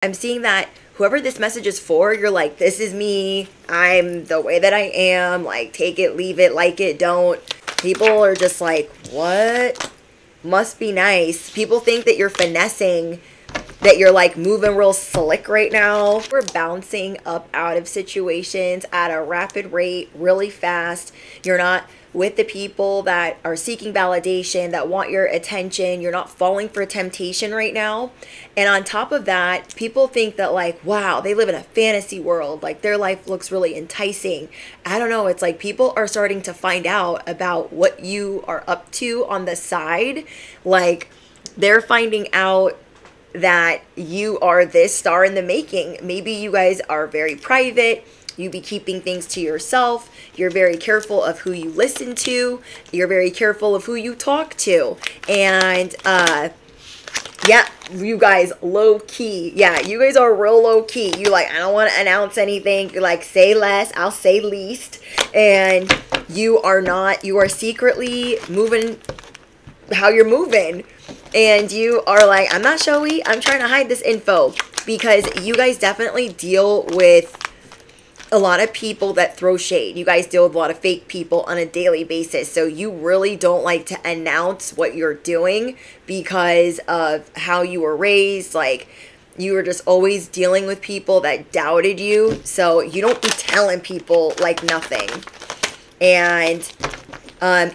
I'm seeing that whoever this message is for, you're like, this is me. I'm the way that I am. Like, take it, leave it, like it, don't. People are just like, what? Must be nice. People think that you're finessing, that you're like moving real slick right now. We're bouncing up out of situations at a rapid rate, really fast. You're not with the people that are seeking validation, that want your attention. You're not falling for temptation right now. And on top of that, people think that like, wow, they live in a fantasy world. Like their life looks really enticing. I don't know. It's like people are starting to find out about what you are up to on the side. Like they're finding out that you are this star in the making. Maybe you guys are very private. You be keeping things to yourself. You're very careful of who you listen to. You're very careful of who you talk to. And yeah, you guys low key. Yeah, you guys are real low key. You like, I don't want to announce anything. You're like, say less, I'll say least. And you are not, you are secretly moving how you're moving. And you are like, I'm not showy. I'm trying to hide this info. Because you guys definitely deal with a lot of people that throw shade. You guys deal with a lot of fake people on a daily basis. So you really don't like to announce what you're doing because of how you were raised. Like you were just always dealing with people that doubted you. So you don't be telling people like nothing. And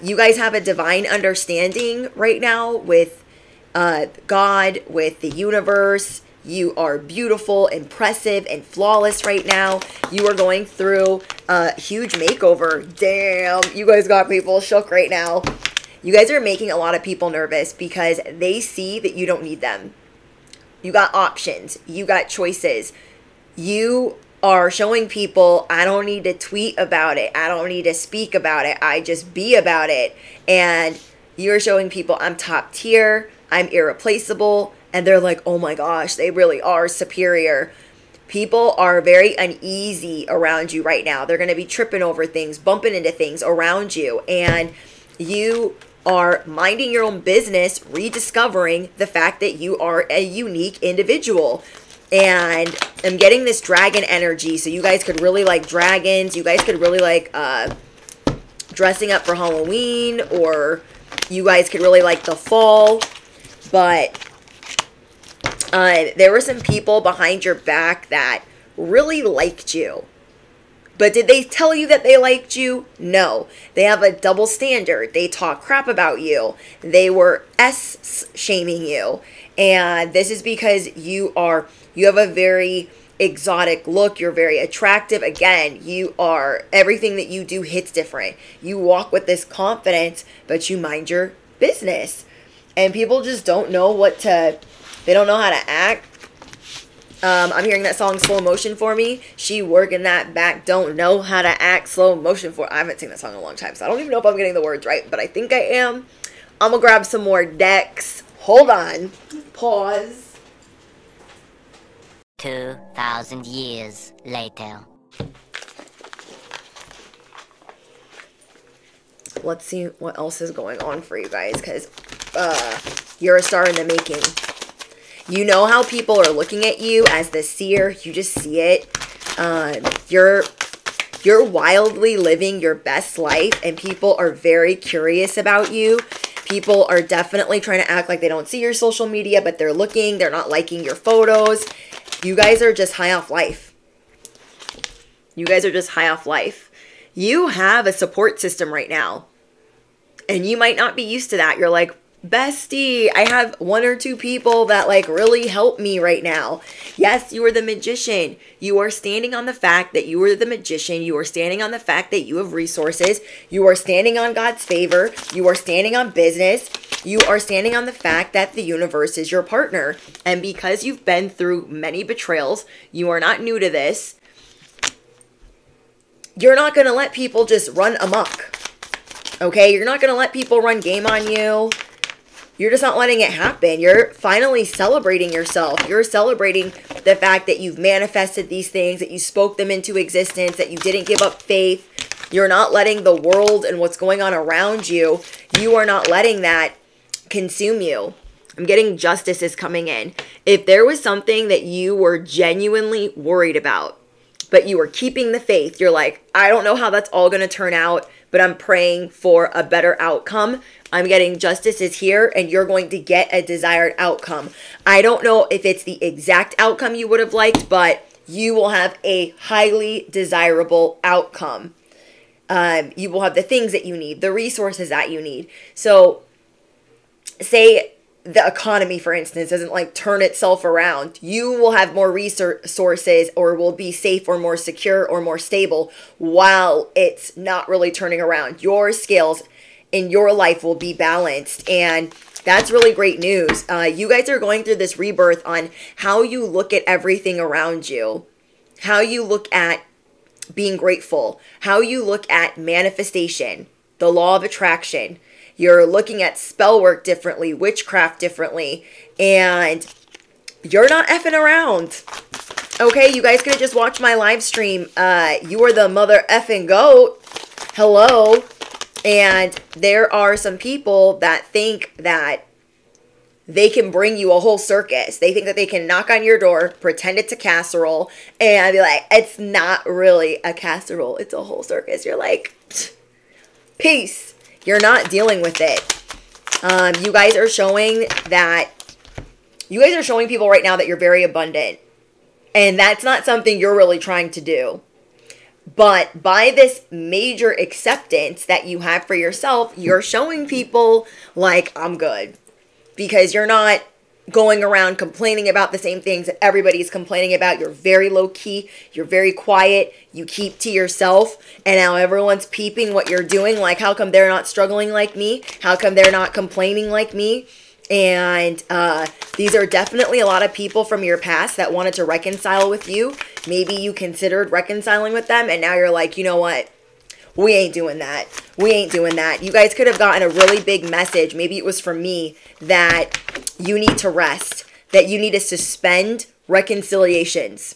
you guys have a divine understanding right now with God, with the universe. You are beautiful, impressive, and flawless right now. You are going through a huge makeover. Damn, you guys got people shook right now. You guys are making a lot of people nervous because they see that you don't need them. You got options. You got choices. You are showing people, I don't need to tweet about it. I don't need to speak about it. I just be about it. And you're showing people I'm top tier. I'm irreplaceable. And they're like, oh my gosh, they really are superior. People are very uneasy around you right now. They're going to be tripping over things, bumping into things around you. And you are minding your own business, rediscovering the fact that you are a unique individual. And I'm getting this dragon energy. So you guys could really like dragons. You guys could really like dressing up for Halloween. Or you guys could really like the fall. But there were some people behind your back that really liked you. But did they tell you that they liked you? No. They have a double standard. They talk crap about you. They were S-shaming you. And this is because you have a very exotic look. You're very attractive. Again, everything that you do hits different. You walk with this confidence, but you mind your business. And people just don't know they don't know how to act. I'm hearing that song Slow Motion for me. She working that back, don't know how to act, slow motion for. I haven't seen that song in a long time, so I don't even know if I'm getting the words right, but I think I am. I'm gonna grab some more decks. Hold on. Pause. 2,000 years later. Let's see what else is going on for you guys, because you're a star in the making. You know how people are looking at you as the seer. You just see it. You're wildly living your best life, and people are very curious about you. People are definitely trying to act like they don't see your social media, but they're looking. They're not liking your photos. You guys are just high off life. You guys are just high off life. You have a support system right now, and you might not be used to that. You're like, bestie, I have one or two people that like really help me right now. Yes, you are the magician. You are standing on the fact that you are the magician. You are standing on the fact that you have resources. You are standing on God's favor. You are standing on business. You are standing on the fact that the universe is your partner. And because you've been through many betrayals, you are not new to this. You're not going to let people just run amok. Okay? You're not going to let people run game on you. You're just not letting it happen. You're finally celebrating yourself. You're celebrating the fact that you've manifested these things, that you spoke them into existence, that you didn't give up faith. You're not letting the world and what's going on around you, you are not letting that consume you. I'm getting justice is coming in. If there was something that you were genuinely worried about, but you were keeping the faith, you're like, I don't know how that's all going to turn out, but I'm praying for a better outcome. I'm getting justice is here, and you're going to get a desired outcome. I don't know if it's the exact outcome you would have liked, but you will have a highly desirable outcome. You will have the things that you need, the resources that you need. So say the economy, for instance, doesn't like turn itself around. You will have more resources, or will be safe or more secure or more stable while it's not really turning around. Your scales in your life will be balanced, and that's really great news. You guys are going through this rebirth on how you look at everything around you, how you look at being grateful, how you look at manifestation, the law of attraction. You're looking at spell work differently, witchcraft differently, and you're not effing around. Okay, you guys could have just watched my live stream. You are the mother effing goat. Hello. And there are some people that think that they can bring you a whole circus. They think that they can knock on your door, pretend it's a casserole, and be like, it's not really a casserole. It's a whole circus. You're like, peace. You're not dealing with it. You guys are showing people right now that you're very abundant. And that's not something you're really trying to do. But by this major acceptance that you have for yourself, you're showing people like, I'm good. Because you're not going around complaining about the same things that everybody's complaining about. You're very low key. You're very quiet. You keep to yourself. And now everyone's peeping what you're doing. Like, how come they're not struggling like me? How come they're not complaining like me? And these are definitely a lot of people from your past that wanted to reconcile with you. Maybe you considered reconciling with them, and now you're like, you know what? We ain't doing that. We ain't doing that. You guys could have gotten a really big message. Maybe it was from me, that you need to rest, that you need to suspend reconciliations.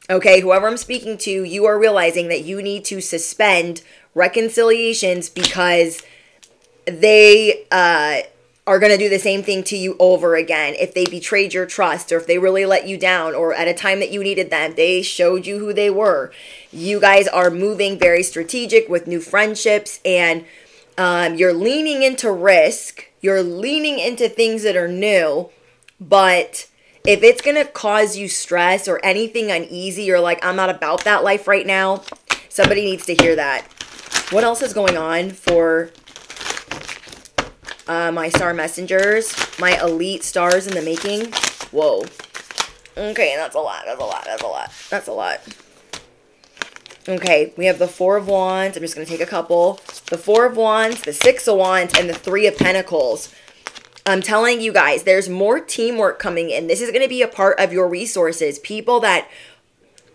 Okay, whoever I'm speaking to, you are realizing that you need to suspend reconciliations because they are going to do the same thing to you over again. If they betrayed your trust, or if they really let you down, or at a time that you needed them, they showed you who they were. You guys are moving very strategic with new friendships, and you're leaning into risk. You're leaning into things that are new, but if it's going to cause you stress or anything uneasy, you're like, I'm not about that life right now. Somebody needs to hear that. What else is going on for my star messengers, my elite stars in the making? Whoa. Okay, that's a lot. That's a lot. That's a lot. That's a lot. Okay, we have the Four of Wands. I'm just going to take a couple. The Four of Wands, the Six of Wands, and the Three of Pentacles. I'm telling you guys, there's more teamwork coming in. This is going to be a part of your resources. People that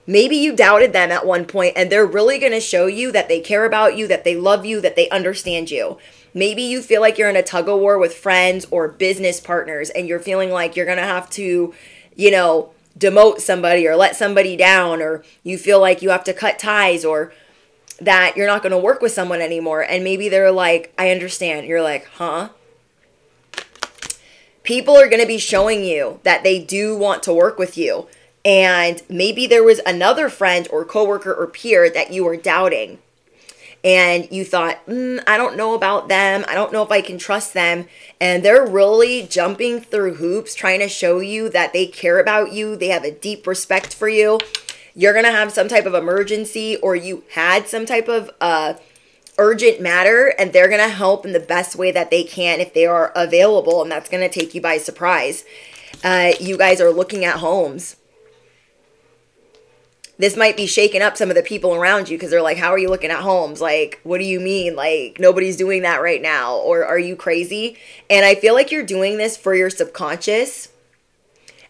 maybe you doubted them at one point, and they're really going to show you that they care about you, that they love you, that they understand you. Maybe you feel like you're in a tug of war with friends or business partners, and you're feeling like you're going to have to, you know, demote somebody or let somebody down, or you feel like you have to cut ties, or that you're not going to work with someone anymore. And maybe they're like, I understand. You're like, huh? People are going to be showing you that they do want to work with you. And maybe there was another friend or coworker or peer that you were doubting. And you thought, I don't know about them. I don't know if I can trust them. And they're really jumping through hoops, trying to show you that they care about you. They have a deep respect for you. You're going to have some type of emergency, or you had some type of urgent matter, and they're going to help in the best way that they can if they are available. And that's going to take you by surprise. You guys are looking at homes. This might be shaking up some of the people around you, because they're like, how are you looking at homes? Like, what do you mean? Like, nobody's doing that right now. Or are you crazy? And I feel like you're doing this for your subconscious.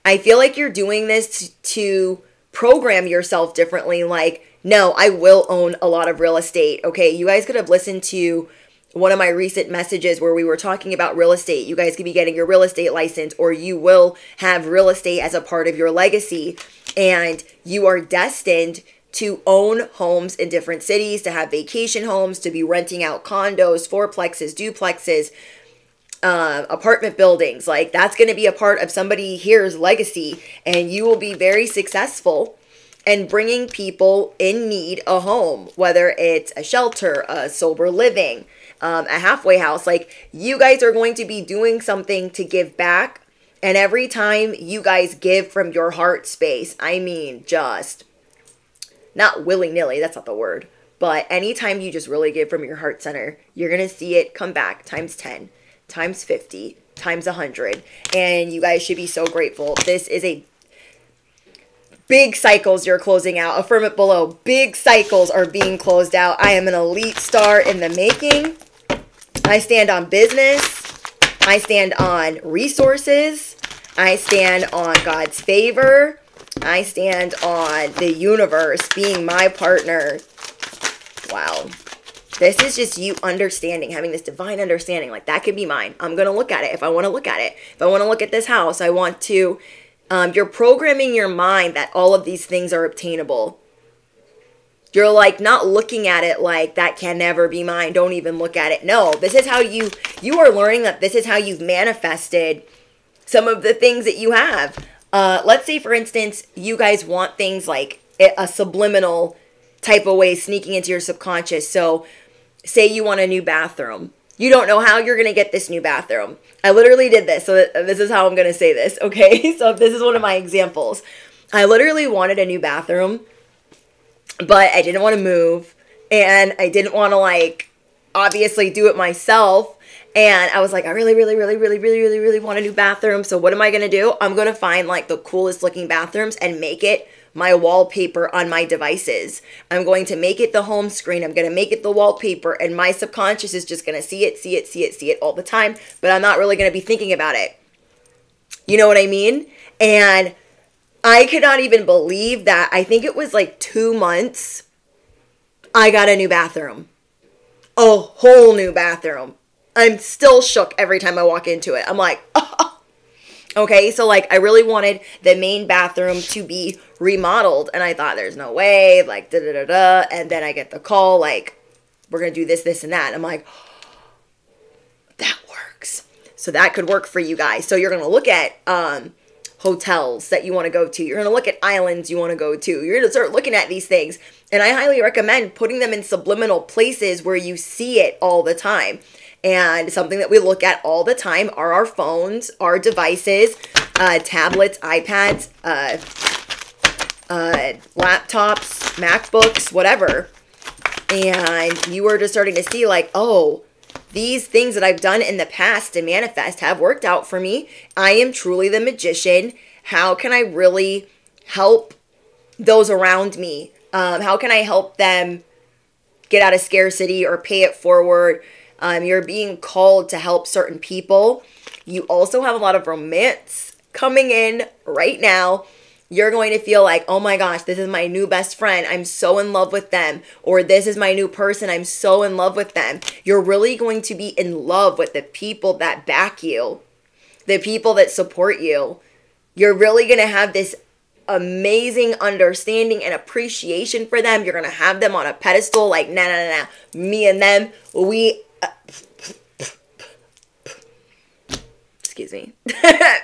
I feel like you're doing this to program yourself differently. Like, no, I will own a lot of real estate. Okay, you guys could have listened to one of my recent messages where we were talking about real estate. You guys could be getting your real estate license, or you will have real estate as a part of your legacy. And you are destined to own homes in different cities, to have vacation homes, to be renting out condos, fourplexes, duplexes. apartment buildings. Like, that's going to be a part of somebody here's legacy, and you will be very successful in bringing people in need a home, whether it's a shelter, a sober living, a halfway house. Like, you guys are going to be doing something to give back. And every time you guys give from your heart space, I mean, just not willy-nilly, that's not the word, but anytime you just really give from your heart center, you're going to see it come back times 10, times 50, times 100. And you guys should be so grateful. This is a big cycles you're closing out. Affirm it below. Big cycles are being closed out. I am an elite star in the making. I stand on business. I stand on resources. I stand on God's favor. I stand on the universe being my partner. Wow. This is just you understanding, having this divine understanding. Like, that could be mine. I'm going to look at it if I want to look at it. If I want to look at this house, I want to. You're programming your mind that all of these things are obtainable. You're like not looking at it like that can never be mine. Don't even look at it. No, this is how you are learning that this is how you've manifested some of the things that you have. Let's say, for instance, you guys want things like a subliminal type of way sneaking into your subconscious. So say you want a new bathroom. You don't know how you're going to get this new bathroom. I literally did this. So this is how I'm going to say this. Okay. So this is one of my examples. I literally wanted a new bathroom, but I didn't want to move. And I didn't want to, like, obviously do it myself. And I was like, I really want a new bathroom. So what am I going to do? I'm going to find like the coolest looking bathrooms and make it my wallpaper on my devices. I'm going to make it the home screen. I'm going to make it the wallpaper, and my subconscious is just going to see it all the time, but I'm not really going to be thinking about it. You know what I mean? And I could not even believe that. I think it was like 2 months. I got a new bathroom. A whole new bathroom. I'm still shook every time I walk into it. I'm like, oh. Okay, so like I really wanted the main bathroom to be remodeled, and I thought there's no way, like da-da-da-da, and then I get the call like, we're going to do this, this, and that. And I'm like, that works. So that could work for you guys. So you're going to look at hotels that you want to go to. You're going to look at islands you want to go to. You're going to start looking at these things. And I highly recommend putting them in subliminal places where you see it all the time. And something that we look at all the time are our phones, our devices, tablets, iPads, laptops, MacBooks, whatever. And you are just starting to see like, oh, these things that I've done in the past to manifest have worked out for me. I am truly the magician. How can I really help those around me? How can I help them get out of scarcity or pay it forward? You're being called to help certain people. You also have a lot of romance coming in right now. You're going to feel like, oh my gosh, this is my new best friend. I'm so in love with them. Or this is my new person. I'm so in love with them. You're really going to be in love with the people that back you, the people that support you. You're really going to have this amazing understanding and appreciation for them. You're going to have them on a pedestal like, nah. Me and them, excuse me.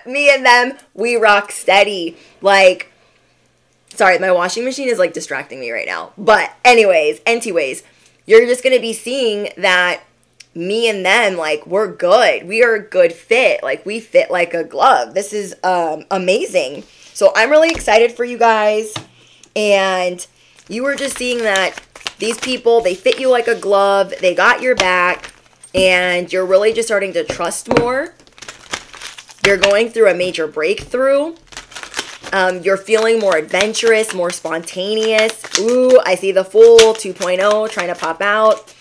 Me and them, we rock steady. Like, sorry, my washing machine is like distracting me right now. But anyways, you're just going to be seeing that me and them, like, we're good. We are a good fit. Like, we fit like a glove. This is amazing. So I'm really excited for you guys. And you were just seeing that these people, they fit you like a glove. They got your back. And you're really just starting to trust more. You're going through a major breakthrough. You're feeling more adventurous, more spontaneous. Ooh, I see the Fool 2.0 trying to pop out.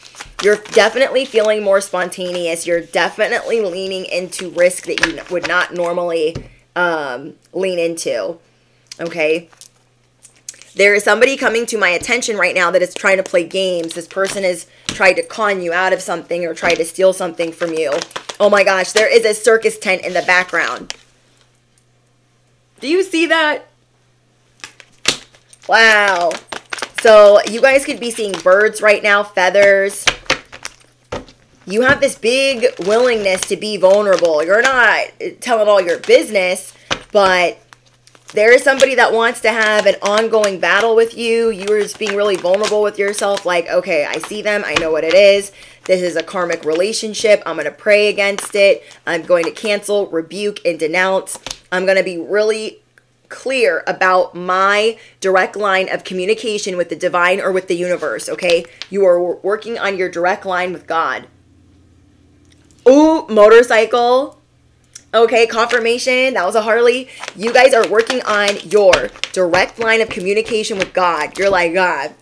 You're definitely feeling more spontaneous. You're definitely leaning into risk that you would not normally lean into. Okay? There is somebody coming to my attention right now that is trying to play games. This person is trying to con you out of something or try to steal something from you. Oh my gosh, there is a circus tent in the background. Do you see that? Wow. So you guys could be seeing birds right now, feathers. You have this big willingness to be vulnerable. You're not telling all your business, but there is somebody that wants to have an ongoing battle with you. You are just being really vulnerable with yourself. Like, okay, I see them. I know what it is. This is a karmic relationship. I'm going to pray against it. I'm going to cancel, rebuke, and denounce. I'm going to be really clear about my direct line of communication with the divine or with the universe, okay? You are working on your direct line with God. Ooh, motorcycle. Okay, confirmation. That was a Harley. You guys are working on your direct line of communication with God. You're like, God,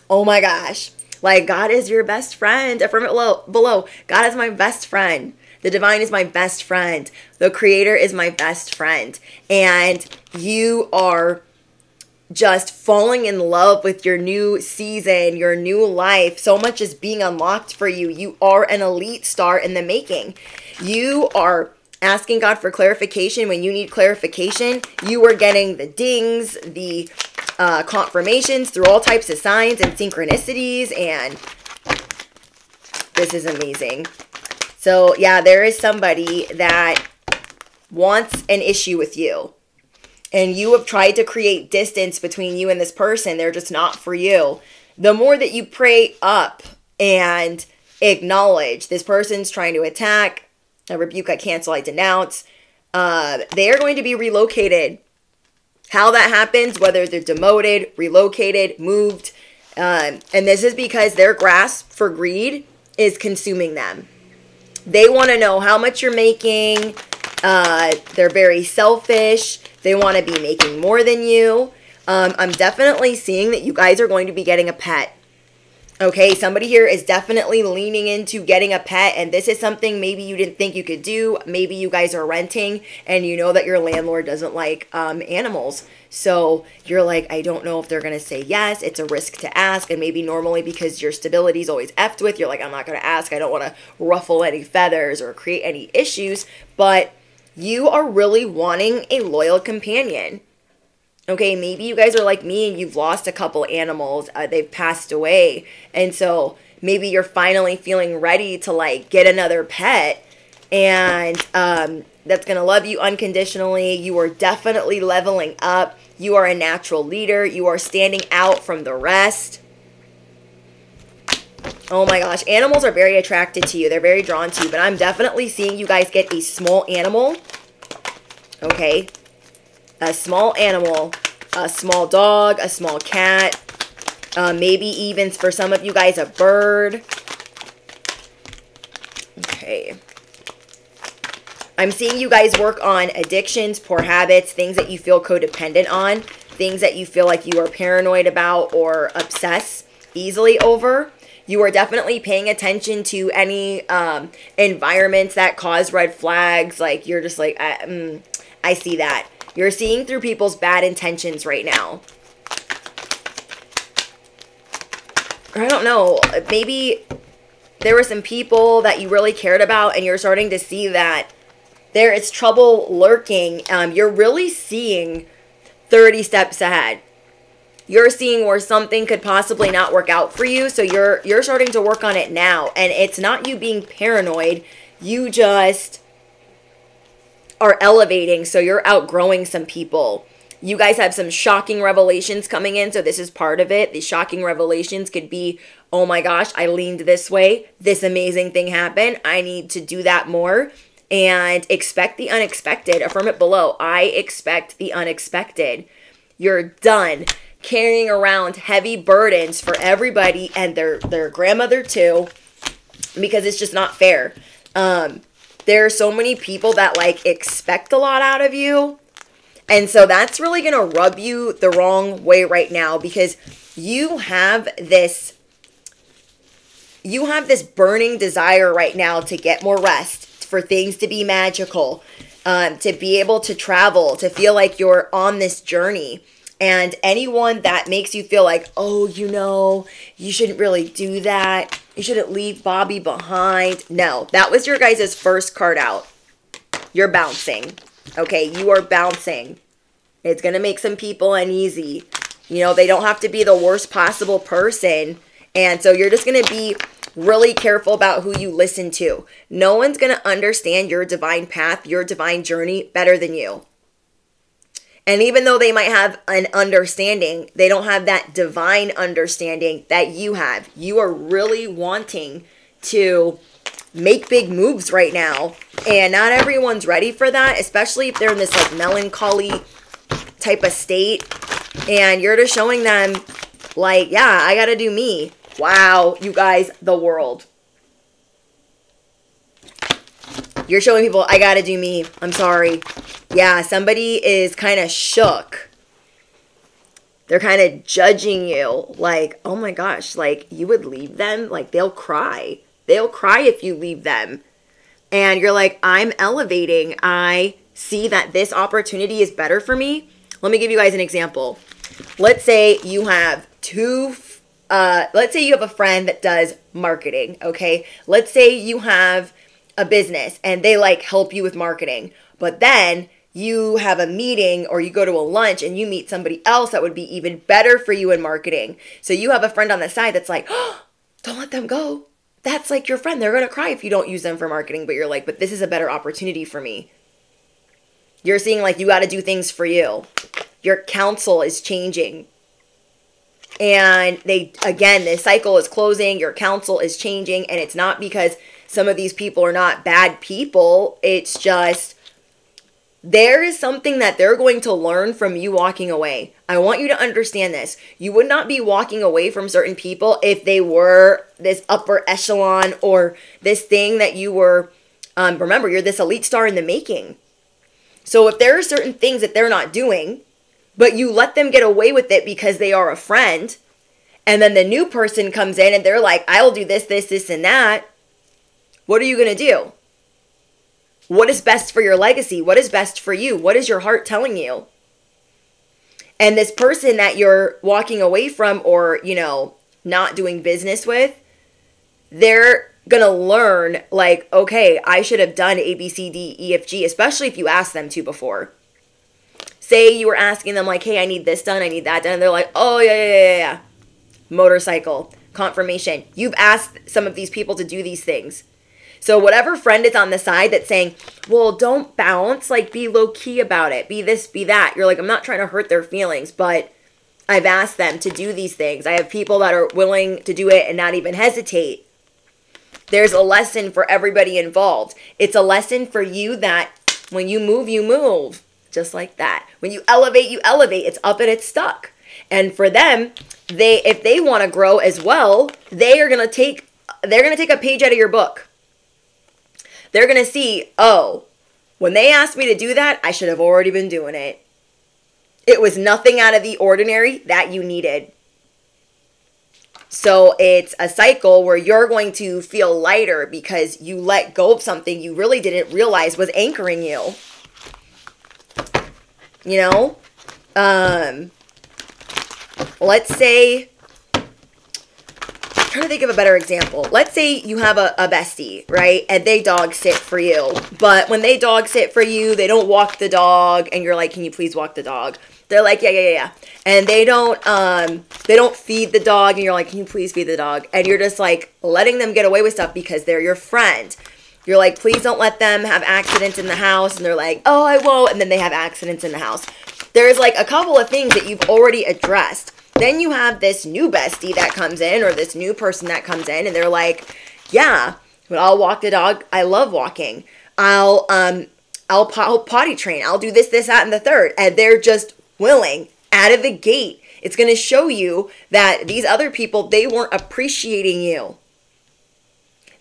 oh my gosh. Like, God is your best friend. Affirm it below. God is my best friend. The divine is my best friend. The creator is my best friend. And you are just falling in love with your new season, your new life. So much is being unlocked for you. You are an elite star in the making. You are asking God for clarification when you need clarification. You are getting the dings, the confirmations through all types of signs and synchronicities. And this is amazing. So yeah, there is somebody that wants an issue with you. And you have tried to create distance between you and this person. They're just not for you. The more that you pray up and acknowledge this person's trying to attack, I rebuke, I cancel, I denounce, they are going to be relocated. How that happens, whether they're demoted, relocated, moved, and this is because their grasp for greed is consuming them. They want to know how much you're making. They're very selfish. They want to be making more than you. I'm definitely seeing that you guys are going to be getting a pet. Okay, somebody here is definitely leaning into getting a pet, and this is something maybe you didn't think you could do. Maybe you guys are renting, and you know that your landlord doesn't like animals. So you're like, I don't know if they're going to say yes. It's a risk to ask, and maybe normally because your stability is always effed with, you're like, I'm not going to ask. I don't want to ruffle any feathers or create any issues, but you are really wanting a loyal companion. Okay, maybe you guys are like me and you've lost a couple animals. They've passed away. And so maybe you're finally feeling ready to like get another pet. And that's going to love you unconditionally. You are definitely leveling up. You are a natural leader. You are standing out from the rest. Oh my gosh, animals are very attracted to you. They're very drawn to you. But I'm definitely seeing you guys get a small animal. Okay. A small animal, a small dog, a small cat, maybe even for some of you guys a bird. Okay. I'm seeing you guys work on addictions, poor habits, things that you feel codependent on, things that you feel like you are paranoid about or obsess easily over. You are definitely paying attention to any environments that cause red flags. Like you're just like, I see that. You're seeing through people's bad intentions right now. I don't know. Maybe there were some people that you really cared about and you're starting to see that there is trouble lurking. You're really seeing 30 steps ahead. You're seeing where something could possibly not work out for you. So you're starting to work on it now. And it's not you being paranoid. You just are elevating, so you're outgrowing some people. You guys have some shocking revelations coming in, so this is part of it. The shocking revelations could be, oh my gosh, I leaned this way. This amazing thing happened. I need to do that more. And expect the unexpected. Affirm it below. I expect the unexpected. You're done carrying around heavy burdens for everybody and their grandmother too, because it's just not fair. There are so many people that like expect a lot out of you. And so that's really going to rub you the wrong way right now because you have this burning desire right now to get more rest, for things to be magical, to be able to travel, to feel like you're on this journey. And anyone that makes you feel like, oh, you shouldn't really do that. You shouldn't leave Bobby behind. No, that was your guys' first card out. You're bouncing. Okay, you are bouncing. It's going to make some people uneasy. They don't have to be the worst possible person. And so you're just going to be Really careful about who you listen to. No one's going to understand your divine path, your divine journey better than you. And even though they might have an understanding, they don't have that divine understanding that you have. You are really wanting to make big moves right now. And not everyone's ready for that, especially if they're in this like melancholy type of state. And you're just showing them like, yeah, I got to do me. Wow, you guys, the world. You're showing people, I gotta do me. I'm sorry. Yeah, somebody is kind of shook. They're kind of judging you. Like, oh my gosh, like, you would leave them? Like, they'll cry. They'll cry if you leave them. And you're like, I'm elevating. I see that this opportunity is better for me. Let me give you guys an example. Let's say you have let's say you have a friend that does marketing, okay? Let's say you have a business and they like help you with marketing, but then you have a meeting or you go to a lunch and you meet somebody else that would be even better for you in marketing. So you have a friend on the side that's like, oh, don't let them go. That's like your friend. They're going to cry if you don't use them for marketing, but you're like, but this is a better opportunity for me. You're seeing like you got to do things for you. Your counsel is changing. And this cycle is closing, your counsel is changing, and it's not because some of these people are not bad people. It's just there is something that they're going to learn from you walking away. I want you to understand this. You would not be walking away from certain people if they were this upper echelon or this thing that you were, remember, you're this elite star in the making. So if there are certain things that they're not doing, but you let them get away with it because they are a friend, and then the new person comes in and they're like, I'll do this, this, this, and that. What are you going to do? What is best for your legacy? What is best for you? What is your heart telling you? And this person that you're walking away from or, not doing business with, they're going to learn like, okay, I should have done A, B, C, D, E, F, G, especially if you asked them to before. Say you were asking them like, hey, I need this done, I need that done. And they're like, oh, yeah. Motorcycle, confirmation. You've asked some of these people to do these things. So whatever friend is on the side that's saying, well, don't bounce, like be low key about it. Be this, be that. You're like, I'm not trying to hurt their feelings, but I've asked them to do these things. I have people that are willing to do it and not even hesitate. There's a lesson for everybody involved. It's a lesson for you that when you move, you move. Just like that. When you elevate, you elevate. It's up and it's stuck. And for them, if they want to grow as well, they're gonna take a page out of your book. They're gonna see, oh, when they asked me to do that, I should have already been doing it. It was nothing out of the ordinary that you needed. So it's a cycle where you're going to feel lighter because you let go of something you really didn't realize was anchoring you. Let's say, I'm trying to think of a better example. Let's say you have a bestie, right? And they dog sit for you. But when they dog sit for you, they don't walk the dog. And you're like, can you please walk the dog? They're like, yeah. And they don't feed the dog. And you're like, can you please feed the dog? And you're just like letting them get away with stuff because they're your friend. You're like, please don't let them have accidents in the house. And they're like, oh, I won't. And then they have accidents in the house. There's like a couple of things that you've already addressed. Then you have this new bestie that comes in or this new person that comes in and they're like, yeah, but I'll walk the dog. I love walking. I'll potty train. I'll do this, that, and the third. And they're just willing out of the gate. It's going to show you that these other people, they weren't appreciating you.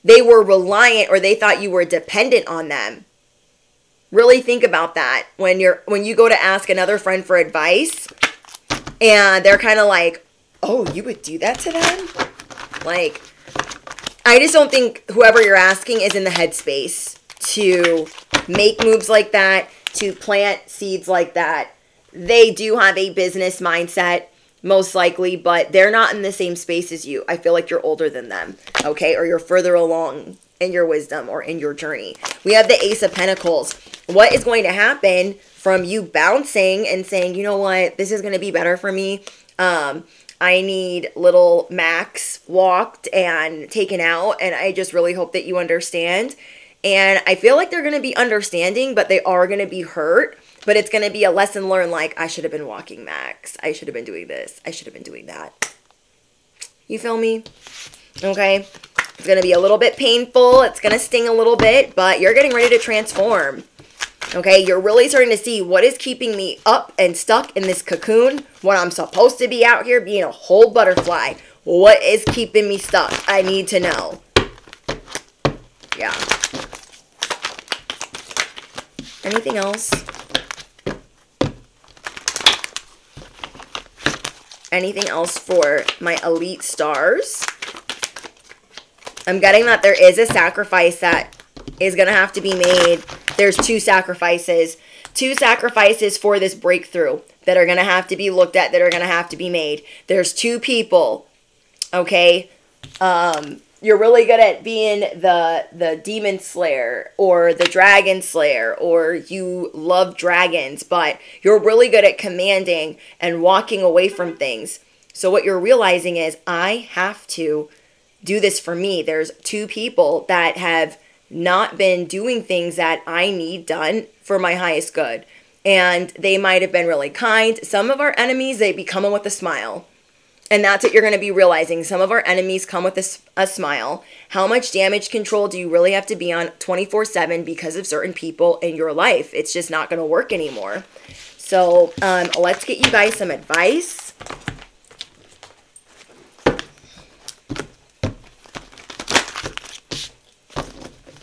They were reliant or they thought you were dependent on them. Really think about that when you go to ask another friend for advice and they're kind of like, oh, you would do that to them? Like, I just don't think whoever you're asking is in the headspace to make moves like that, to plant seeds like that. They do have a business mindset, most likely, but they're not in the same space as you. I feel like you're older than them, okay? Or you're further along in your wisdom or in your journey. We have the Ace of Pentacles. What is going to happen from you bouncing and saying, you know what, this is going to be better for me. I need little Max walked and taken out, and I just really hope that you understand. And I feel like they're going to be understanding, but they are going to be hurt. But it's going to be a lesson learned, like, I should have been walking Max. I should have been doing this. I should have been doing that. You feel me? Okay? It's going to be a little bit painful. It's going to sting a little bit, but you're getting ready to transform. Okay, you're really starting to see what is keeping me up and stuck in this cocoon when I'm supposed to be out here being a whole butterfly. What is keeping me stuck? I need to know. Yeah. Anything else? Anything else for my elite stars? I'm getting that there is a sacrifice that is going to have to be made. There's two sacrifices for this breakthrough that are going to have to be looked at, that are going to have to be made. There's two people, okay? You're really good at being the demon slayer or the dragon slayer, or you love dragons, but you're really good at commanding and walking away from things. So what you're realizing is, I have to do this for me. There's two people that have not been doing things that I need done for my highest good. And they might have been really kind. Some of our enemies, they be coming with a smile. And that's what you're going to be realizing. Some of our enemies come with a smile. How much damage control do you really have to be on 24/7 because of certain people in your life? It's just not going to work anymore. So let's get you guys some advice.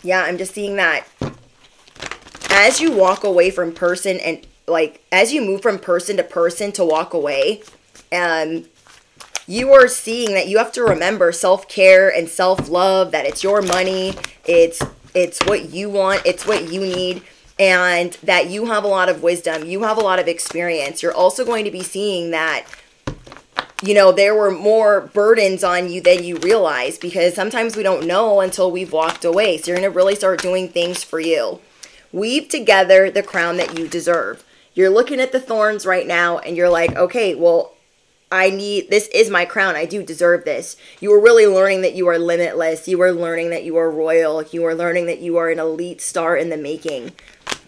Yeah, I'm just seeing that as you walk away from person and like as you move from person to person to walk away, you are seeing that you have to remember self-care and self-love, that it's your money, it's what you want, it's what you need, and that you have a lot of wisdom, you have a lot of experience. You're also going to be seeing that, you know, there were more burdens on you than you realize, because sometimes we don't know until we've walked away. So you're going to really start doing things for you. Weave together the crown that you deserve. You're looking at the thorns right now and you're like, okay, well, this is my crown. I do deserve this. You are really learning that you are limitless. You are learning that you are royal. You are learning that you are an elite star in the making.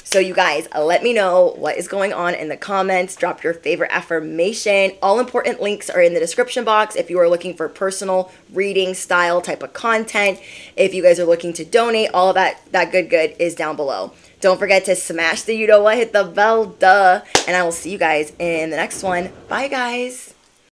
So you guys, let me know what is going on in the comments. Drop your favorite affirmation. All important links are in the description box if you are looking for personal reading style type of content. If you guys are looking to donate, all of that good is down below. Don't forget to smash the you know what, hit the bell, duh. And I will see you guys in the next one. Bye, guys.